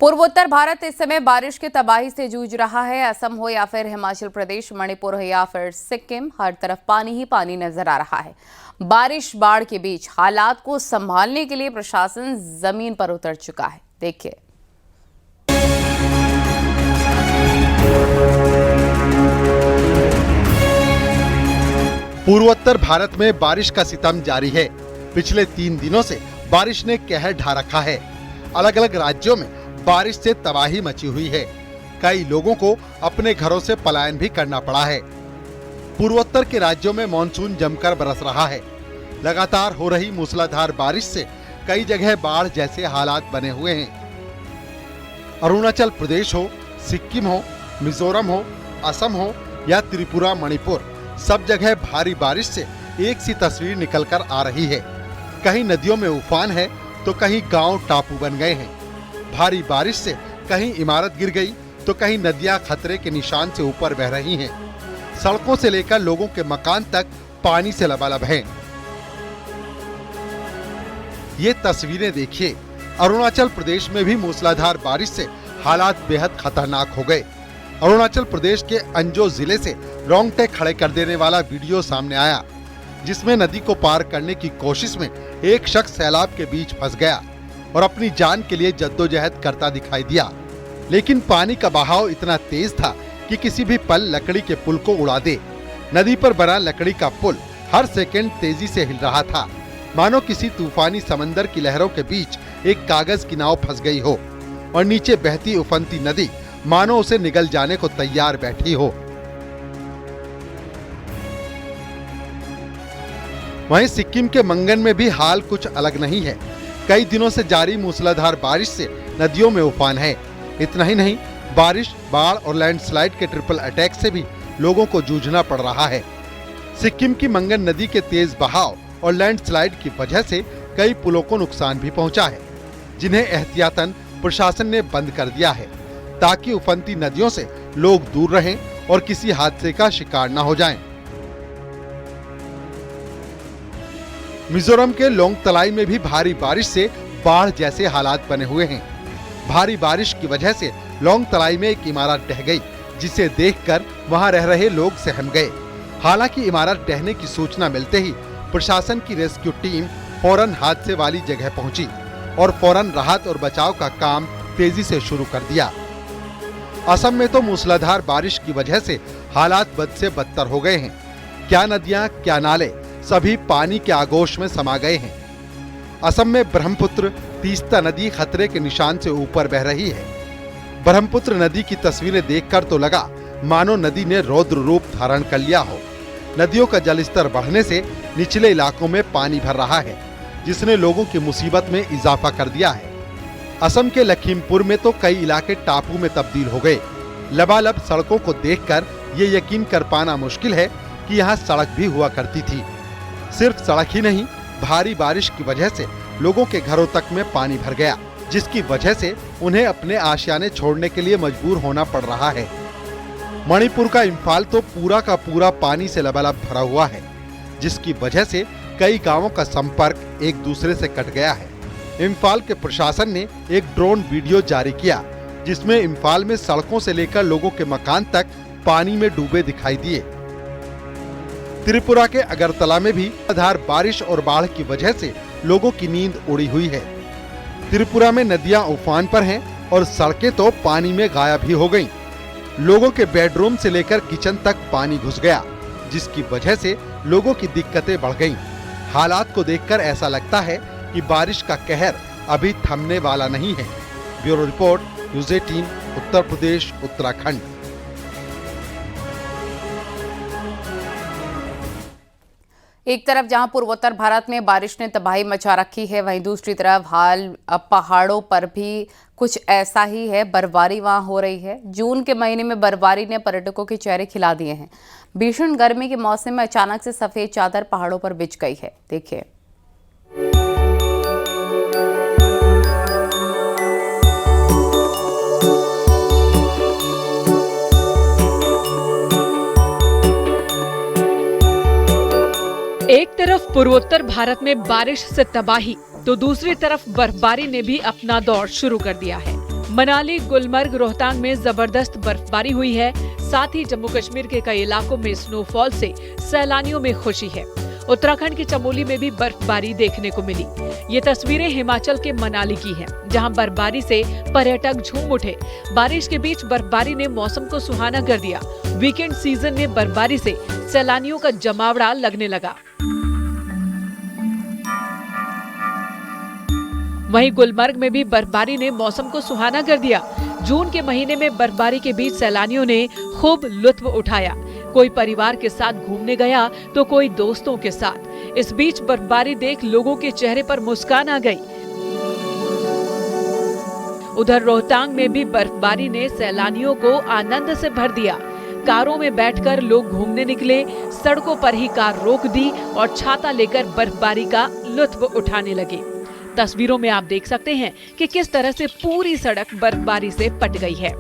पूर्वोत्तर भारत इस समय बारिश की तबाही से जूझ रहा है। असम हो या फिर हिमाचल प्रदेश, मणिपुर हो या फिर सिक्किम, हर तरफ पानी ही पानी नजर आ रहा है। बारिश बाढ़ के बीच हालात को संभालने के लिए प्रशासन जमीन पर उतर चुका है। देखिए। पूर्वोत्तर भारत में बारिश का सितम जारी है। पिछले 3 दिनों से बारिश ने कहर ढा रखा है। अलग अलग राज्यों में बारिश से तबाही मची हुई है। कई लोगों को अपने घरों से पलायन भी करना पड़ा है। पूर्वोत्तर के राज्यों में मानसून जमकर बरस रहा है। लगातार हो रही मूसलाधार बारिश से कई जगह बाढ़ जैसे हालात बने हुए हैं। अरुणाचल प्रदेश हो, सिक्किम हो, मिजोरम हो, असम हो या त्रिपुरा, मणिपुर, सब जगह भारी बारिश से एक सी तस्वीर निकलकर आ रही है। कहीं नदियों में उफान है तो कहीं गांव टापू बन गए हैं। भारी बारिश से कहीं इमारत गिर गई तो कहीं नदियां खतरे के निशान से ऊपर बह रही हैं। सड़कों से लेकर लोगों के मकान तक पानी से लबालब हैं। ये तस्वीरें देखिए। अरुणाचल प्रदेश में भी मूसलाधार बारिश से हालात बेहद खतरनाक हो गए। अरुणाचल प्रदेश के अंजो जिले से रोंगटे खड़े कर देने वाला वीडियो सामने आया, जिसमें नदी को पार करने की कोशिश में एक शख्स सैलाब के बीच फंस गया और अपनी जान के लिए जद्दोजहद करता दिखाई दिया। लेकिन पानी का बहाव इतना तेज था कि किसी भी पल लकड़ी के पुल को उड़ा दे। नदी पर बना लकड़ी का पुल हर सेकंड तेजी से हिल रहा था, मानो किसी तूफानी समंदर की लहरों के बीच एक कागज की नाव फंस गई हो और नीचे बहती उफनती नदी मानो उसे निगल जाने को तैयार बैठी हो। वहीं सिक्किम के मंगन में भी हाल कुछ अलग नहीं है। कई दिनों से जारी मूसलाधार बारिश से नदियों में उफान है। इतना ही नहीं, बारिश, बाढ़ और लैंडस्लाइड के ट्रिपल अटैक से भी लोगों को जूझना पड़ रहा है। सिक्किम की मंगन नदी के तेज बहाव और लैंडस्लाइड की वजह से कई पुलों को नुकसान भी पहुंचा है, जिन्हें एहतियातन प्रशासन ने बंद कर दिया है, ताकि उफनती नदियों से लोग दूर रहें और किसी हादसे का शिकार न हो जाएं। मिजोरम के लोंगतलाई में भी भारी बारिश से बाढ़ जैसे हालात बने हुए हैं। भारी बारिश की वजह से लोंगतलाई में एक इमारत ढह गई, जिसे देखकर वहां रह रहे लोग सहम गए। हालांकि इमारत ढहने की सूचना मिलते ही प्रशासन की रेस्क्यू टीम फौरन हादसे वाली जगह पहुंची और फौरन राहत और बचाव का काम तेजी से शुरू कर दिया। असम में तो मूसलाधार बारिश की वजह से हालात बद से बदतर हो गए हैं। क्या नदियां, क्या नाले, सभी पानी के आगोश में समा गए हैं। असम में ब्रह्मपुत्र, तीस्ता नदी खतरे के निशान से ऊपर बह रही है। ब्रह्मपुत्र नदी की तस्वीरें देखकर तो लगा मानो नदी ने रौद्र रूप धारण कर लिया हो। नदियों का जलस्तर बढ़ने से निचले इलाकों में पानी भर रहा है, जिसने लोगों की मुसीबत में इजाफा कर दिया है। असम के लखीमपुर में तो कई इलाके टापू में तब्दील हो गए। लबालब सड़कों को देखकर ये यकीन कर पाना मुश्किल है कि यहाँ सड़क भी हुआ करती थी। सिर्फ सड़क ही नहीं, भारी बारिश की वजह से लोगों के घरों तक में पानी भर गया, जिसकी वजह से उन्हें अपने आशियाने छोड़ने के लिए मजबूर होना पड़ रहा है। मणिपुर का इम्फाल तो पूरा का पूरा पानी से लबालब भरा हुआ है, जिसकी वजह से कई गांवों का संपर्क एक दूसरे से कट गया है। इम्फाल के प्रशासन ने एक ड्रोन वीडियो जारी किया, जिसमें इम्फाल में सड़कों से लेकर लोगों के मकान तक पानी में डूबे दिखाई दिए। त्रिपुरा के अगरतला में भी मूसलाधार बारिश और बाढ़ की वजह से लोगों की नींद उड़ी हुई है। त्रिपुरा में नदियां उफान पर हैं और सड़कें तो पानी में गायब ही हो गईं। लोगों के बेडरूम से लेकर किचन तक पानी घुस गया, जिसकी वजह से लोगों की दिक्कतें बढ़ गईं। हालात को देखकर ऐसा लगता है कि बारिश का कहर अभी थमने वाला नहीं है। Bureau report, news 18, Uttar Pradesh, Uttarakhand. एक तरफ जहां पूर्वोत्तर भारत में बारिश ने तबाही मचा रखी है, वहीं दूसरी तरफ हाल पहाड़ों पर भी कुछ ऐसा ही है। बर्फबारी वहां हो रही है। जून के महीने में बर्फबारी ने पर्यटकों के चेहरे खिला दिए हैं। भीषण गर्मी के मौसम में अचानक से सफेद चादर पहाड़ों पर बिछ गई है। देखिए। एक तरफ पूर्वोत्तर भारत में बारिश से तबाही, तो दूसरी तरफ बर्फबारी ने भी अपना दौर शुरू कर दिया है। मनाली, गुलमर्ग, रोहतांग में जबरदस्त बर्फबारी हुई है। साथ ही जम्मू कश्मीर के कई इलाकों में स्नोफॉल से सैलानियों में खुशी है। उत्तराखंड के चमोली में भी बर्फबारी देखने को मिली। ये तस्वीरें हिमाचल के मनाली की हैं, जहां बर्फबारी से पर्यटक झूम उठे। बारिश के बीच बर्फबारी ने मौसम को सुहाना कर दिया। वीकेंड सीजन में बर्फबारी से सैलानियों का जमावड़ा लगने लगा। वहीं गुलमर्ग में भी बर्फबारी ने मौसम को सुहाना कर दिया। जून के महीने में बर्फबारी के बीच सैलानियों ने खूब लुत्फ उठाया। कोई परिवार के साथ घूमने गया तो कोई दोस्तों के साथ। इस बीच बर्फबारी देख लोगों के चेहरे पर मुस्कान आ गई। उधर रोहतांग में भी बर्फबारी ने सैलानियों को आनंद से भर दिया। कारों में बैठकर लोग घूमने निकले, सड़कों पर ही कार रोक दी और छाता लेकर बर्फबारी का लुत्फ उठाने लगे। तस्वीरों में आप देख सकते हैं कि किस तरह से पूरी सड़क बर्फबारी से पट गई है।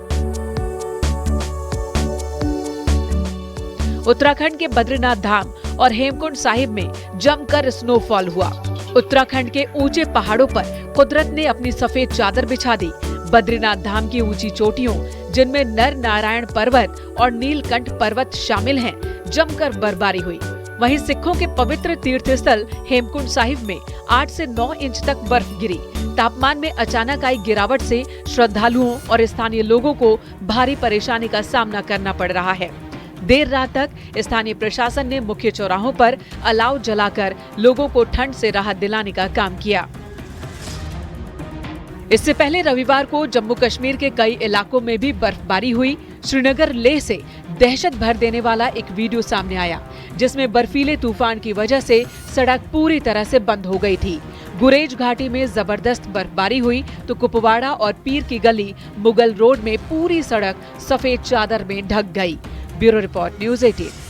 उत्तराखंड के बद्रीनाथ धाम और हेमकुंड साहिब में जमकर स्नोफॉल हुआ। उत्तराखंड के ऊंचे पहाड़ों पर कुदरत ने अपनी सफेद चादर बिछा दी। बद्रीनाथ धाम की ऊंची चोटियों, जिनमें नर नारायण पर्वत और नीलकंठ पर्वत शामिल हैं, जमकर बर्फबारी हुई। वहीं सिखों के पवित्र तीर्थ स्थल हेमकुंड साहिब में 8 से 9 इंच तक बर्फ गिरी। तापमान में अचानक आई गिरावट से श्रद्धालुओं और स्थानीय लोगों को भारी परेशानी का सामना करना पड़ रहा है। देर रात तक स्थानीय प्रशासन ने मुख्य चौराहों पर अलाव जलाकर लोगों को ठंड से राहत दिलाने का काम किया। इससे पहले रविवार को जम्मू कश्मीर के कई इलाकों में भी बर्फबारी हुई। श्रीनगर लेह से दहशत भर देने वाला एक वीडियो सामने आया, जिसमें बर्फीले तूफान की वजह से सड़क पूरी तरह से बंद हो गई थी। गुरेज घाटी में जबरदस्त बर्फबारी हुई तो कुपवाड़ा और पीर की गली मुगल रोड में पूरी सड़क सफेद चादर में ढक गई। Bureau report, news 18।